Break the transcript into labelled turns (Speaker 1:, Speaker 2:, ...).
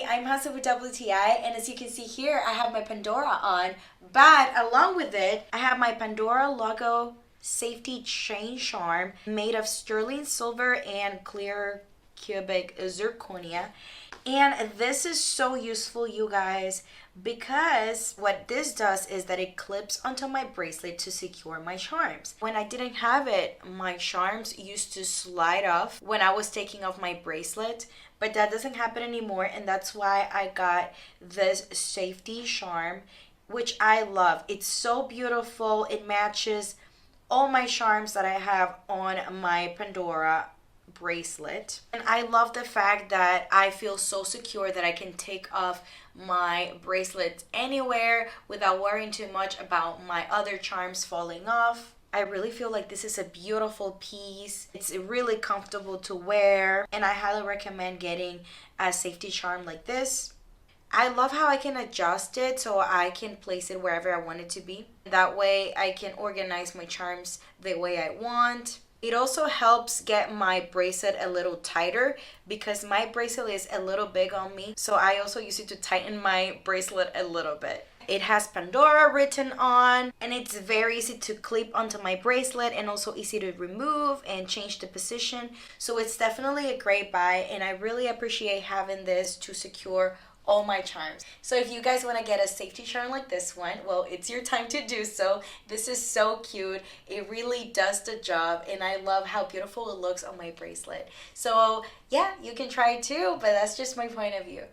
Speaker 1: everybody, I'm Hasa with WTI, and as you can see here, I have my Pandora on, but along with it, I have my Pandora logo safety chain charm made of sterling silver and clear cubic zirconia. And this is so useful, you guys, because what this does is that it clips onto my bracelet to secure my charms. When I didn't have it, my charms used to slide off when I was taking off my bracelet, but that doesn't happen anymore, and that's why I got this safety charm, which I love. It's so beautiful. It matches all my charms that I have on my Pandora bracelet, and I love the fact that I feel so secure that I can take off my bracelet anywhere without worrying too much about my other charms falling off. I really feel like this is a beautiful piece. It's really comfortable to wear, and I highly recommend getting a safety charm like this. I love how I can adjust it so I can place it wherever I want it to be. That way I can organize my charms the way I want. It also helps get my bracelet a little tighter because my bracelet is a little big on me. So I also use it to tighten my bracelet a little bit. It has Pandora written on, and it's very easy to clip onto my bracelet and also easy to remove and change the position. So it's definitely a great buy, and I really appreciate having this to secure all my charms. So if you guys want to get a safety charm like this one, well, it's your time to do so. This is so cute. It really does the job, and I love how beautiful it looks on my bracelet. So yeah, you can try it too, but that's just my point of view.